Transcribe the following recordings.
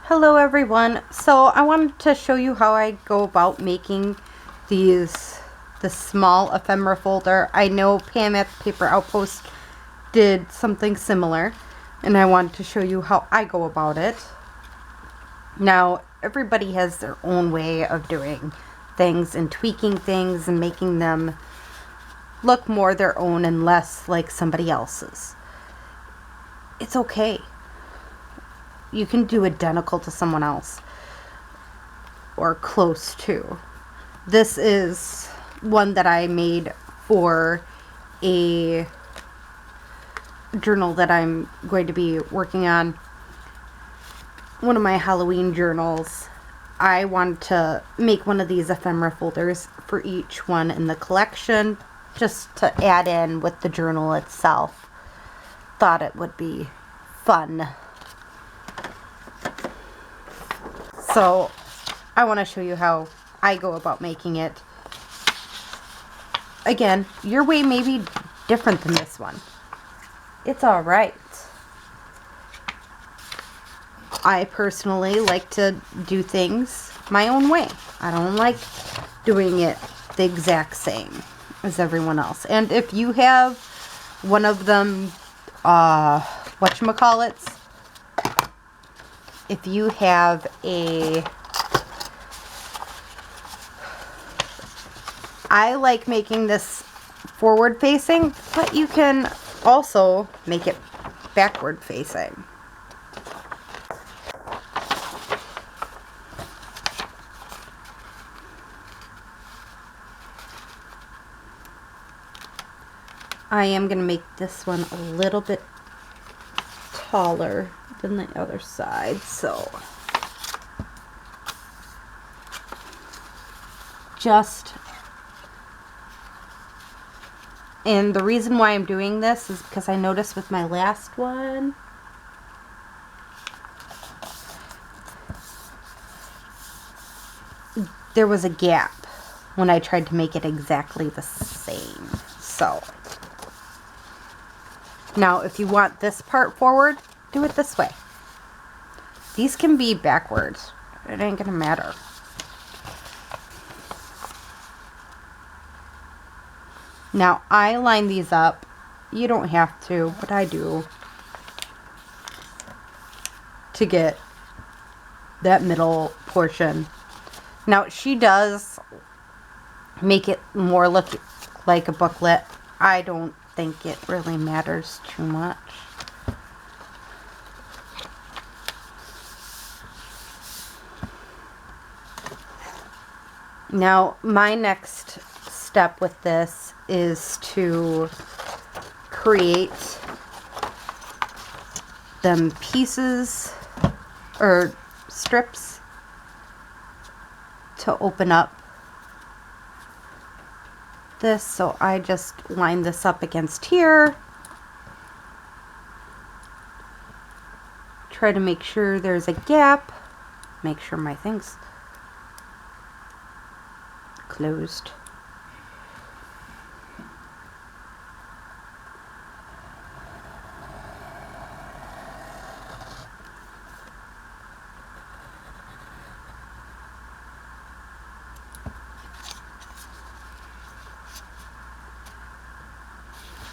Hello everyone. So I wanted to show you how I go about making this small ephemera folder. I know Pam at the Paper Outpost did something similar, and I wanted to show you how I go about it. Now, everybody has their own way of doing things and tweaking things and making them look more their own and less like somebody else's. It's okay. You can do identical to someone else or close to. This is one that I made for a journal that I'm going to be working on. One of my Halloween journals. I wanted to make one of these ephemera folders for each one in the collection just to add in with the journal itself. Thought it would be fun. So I want to show you how I go about making it. Again, your way may be different than this one. It's all right. I personally like to do things my own way. I don't like doing it the exact same as everyone else. And if you have one of them, whatchamacallits, if you have I like making this forward facing, but you can also make it backward facing. I am going to make this one a little bit taller than the other side, so and the reason why I'm doing this is because I noticed with my last one there was a gap when I tried to make it exactly the same. So now if you want this part forward, do it this way. These can be backwards. It ain't gonna matter. Now I line these up. You don't have to, but I do, to get that middle portion. Now she does make it more look like a booklet. I don't think it really matters too much. Now my next step with this is to create them pieces or strips to open up this. So I just line this up against here, try to make sure there's a gap, make sure my thing's closed.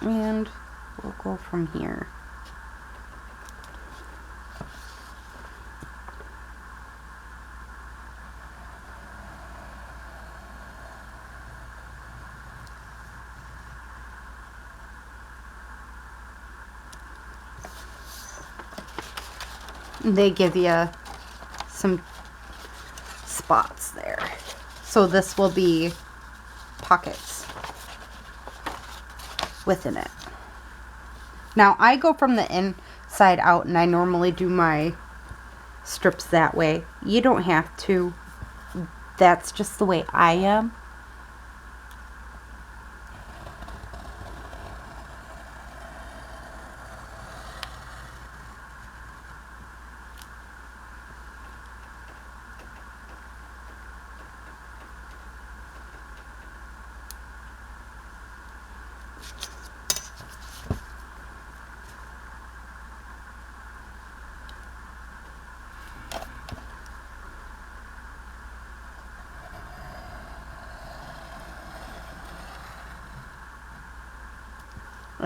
And we'll go from here. They give you some spots there. So this will be pockets within it. Now I go from the inside out, and I normally do my strips that way. You don't have to. That's just the way I am.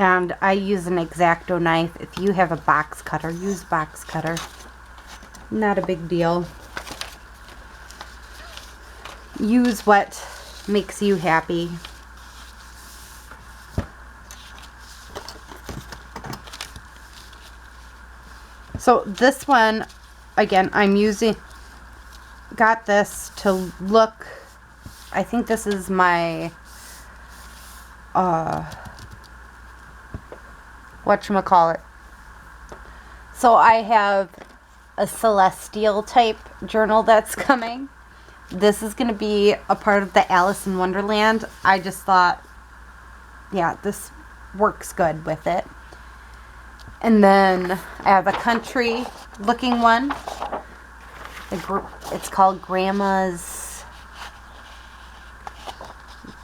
And I use an X-Acto knife. If you have a box cutter, use box cutter. Not a big deal. Use what makes you happy. So this one, again, got this to look, I think this is my, whatchamacallit. So I have a celestial type journal that's coming. This is going to be a part of the Alice in Wonderland. I just thought, yeah, this works good with it. And then I have a country looking one. It's called Grandma's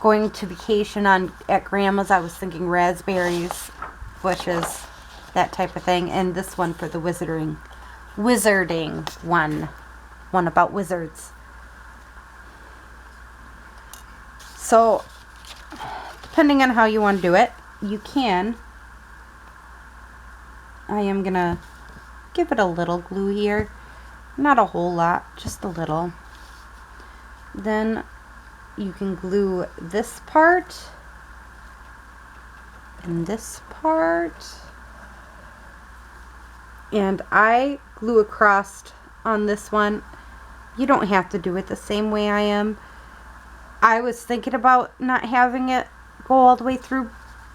Going to Vacation at Grandma's. I was thinking raspberries, bushes, that type of thing. And this one for the wizarding one about wizards. So depending on how you want to do it, you can. I am gonna give it a little glue here. Not a whole lot, just a little. Then you can glue this part and this part. And I glue across on this one. You don't have to do it the same way I am. I was thinking about not having it go all the way through,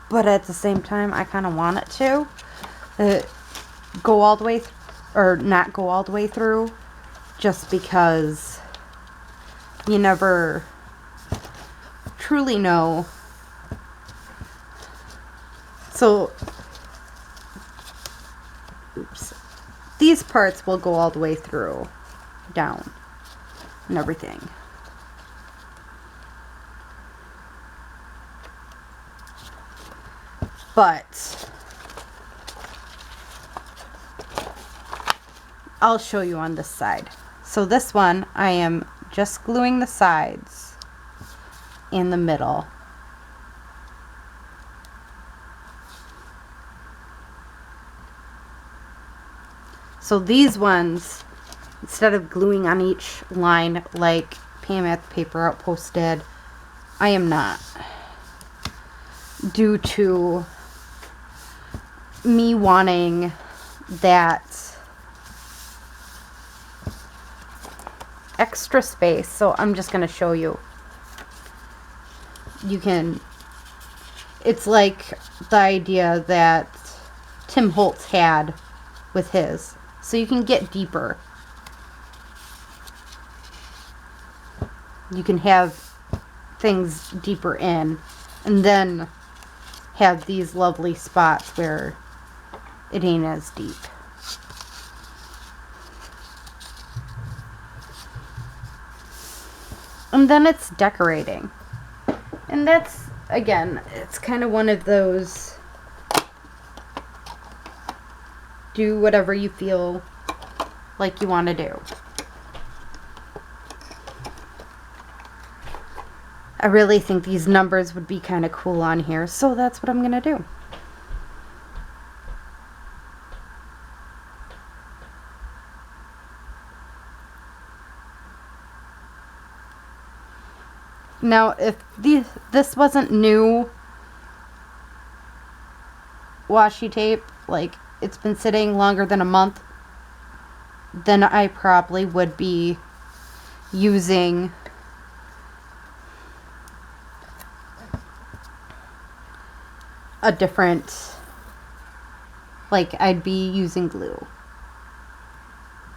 but at the same time I kind of want it to. Go all the way or not go all the way through, just because you never truly know. So oops, these parts will go all the way through down and everything. But I'll show you on this side. So this one, I am just gluing the sides in the middle. So these ones, instead of gluing on each line like Pam at the Paper Outpost did, I am not. Due to me wanting that extra space. So I'm just going to show you. It's like the idea that Tim Holtz had with his. So you can get deeper. You can have things deeper in and then have these lovely spots where it ain't as deep. And then it's decorating. And that's, again, it's kind of one of those do whatever you feel like you want to do. I really think these numbers would be kind of cool on here, so that's what I'm going to do. Now, if this wasn't new washi tape, like it's been sitting longer than a month, then I probably would be using a different, like I'd be using glue.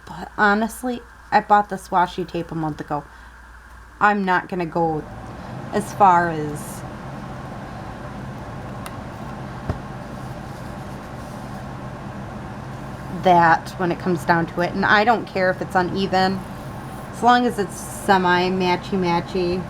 But honestly, I bought this washi tape a month ago. I'm not going to go as far as that when it comes down to it. And I don't care if it's uneven, as long as it's semi-matchy-matchy.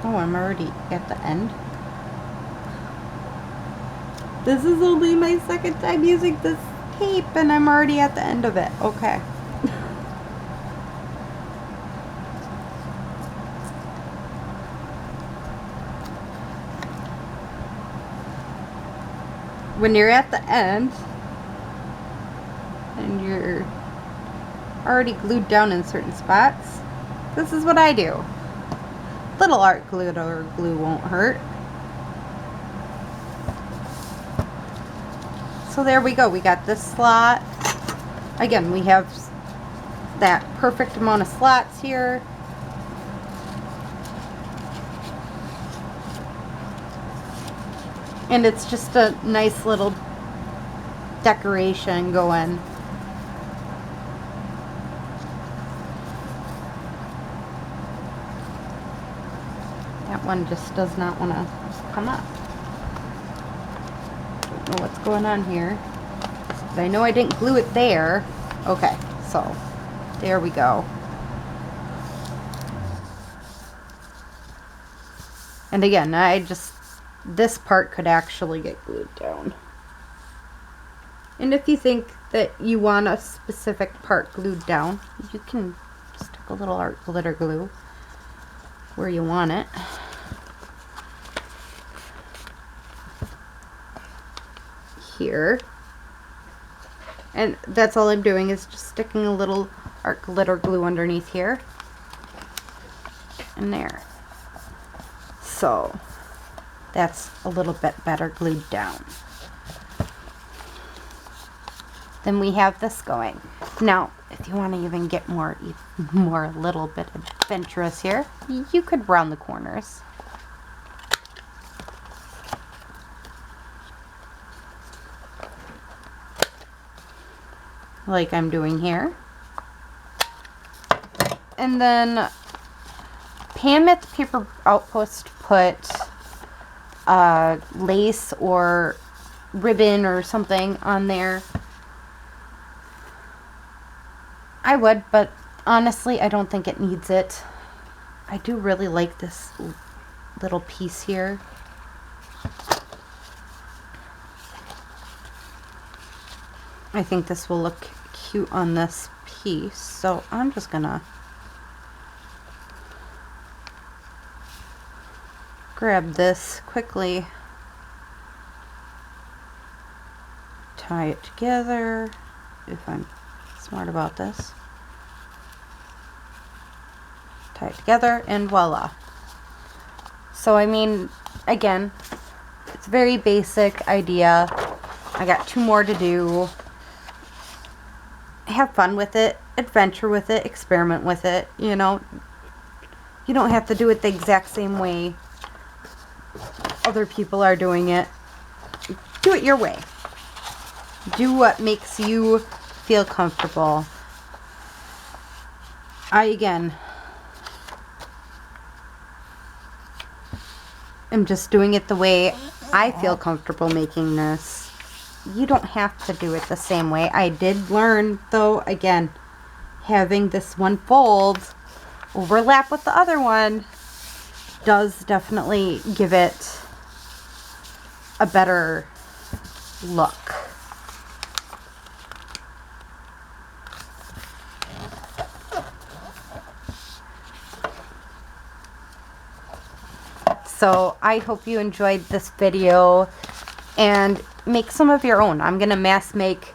Oh, I'm already at the end. This is only my second time using this tape and I'm already at the end of it. Okay. When you're at the end and you're already glued down in certain spots, this is what I do. Little art glitter glue won't hurt. So there we go. We got this slot. Again, we have that perfect amount of slots here. And it's just a nice little decoration going. That one just does not want to come up. Don't know what's going on here. But I know I didn't glue it there. Okay, so there we go. And again, this part could actually get glued down. And if you think that you want a specific part glued down, you can stick a little art glitter glue where you want it. Here. And that's all I'm doing, is just sticking a little art glitter glue underneath here and there. So that's a little bit better glued down. Then we have this going. Now, if you want to even get more a little bit adventurous here, you could round the corners. Like I'm doing here. And then Pam at the Paper Outpost put lace or ribbon or something on there. I would, but honestly, I don't think it needs it. I do really like this little piece here. I think this will look cute on this piece, so I'm just gonna grab this quickly, tie it together if I'm smart about this, tie it together, and voila. So I mean, again, it's a very basic idea. I got 2 more to do. Have fun with it, adventure with it, experiment with it, you know. You don't have to do it the exact same way other people are doing it. Do it your way. Do what makes you feel comfortable. Again, am just doing it the way I feel comfortable making this. You don't have to do it the same way. I did learn, though, again, having this one fold overlap with the other one does definitely give it a better look. So I hope you enjoyed this video and make some of your own. I'm gonna mass make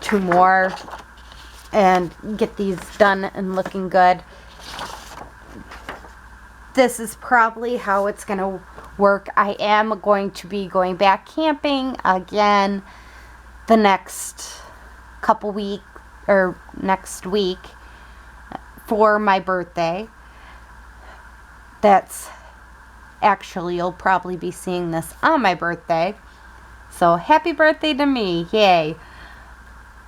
2 more and get these done and looking good. This is probably how it's gonna work. I am going to be going back camping again the next couple weeks, or next week, for my birthday. That's actually, you'll probably be seeing this on my birthday. So happy birthday to me, yay.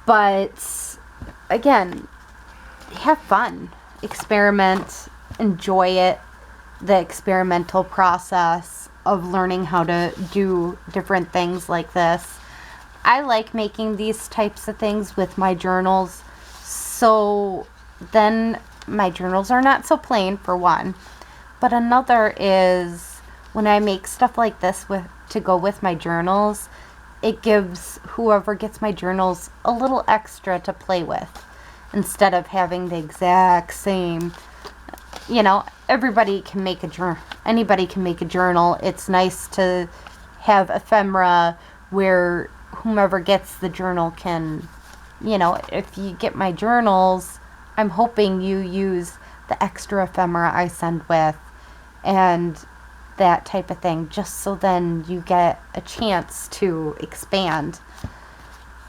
But again, have fun, experiment, enjoy it, the experimental process of learning how to do different things like this. I like making these types of things with my journals, so then my journals are not so plain, for one. But another is when I make stuff like this to go with my journals, it gives whoever gets my journals a little extra to play with instead of having the exact same. Everybody can make a journal. Anybody can make a journal. It's nice to have ephemera where whomever gets the journal can, if you get my journals, I'm hoping you use the extra ephemera I send with and that type of thing, just so then you get a chance to expand.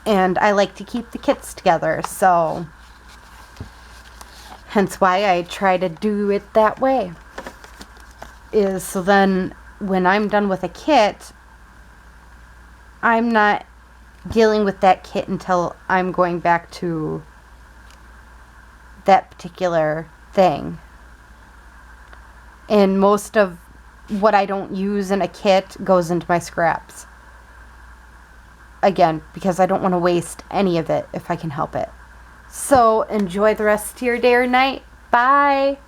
And I like to keep the kits together, so hence why I try to do it that way. Is so then when I'm done with a kit, I'm not dealing with that kit until I'm going back to that particular thing. And most of what I don't use in a kit goes into my scraps. Again, because I don't want to waste any of it if I can help it. So enjoy the rest of your day or night. Bye!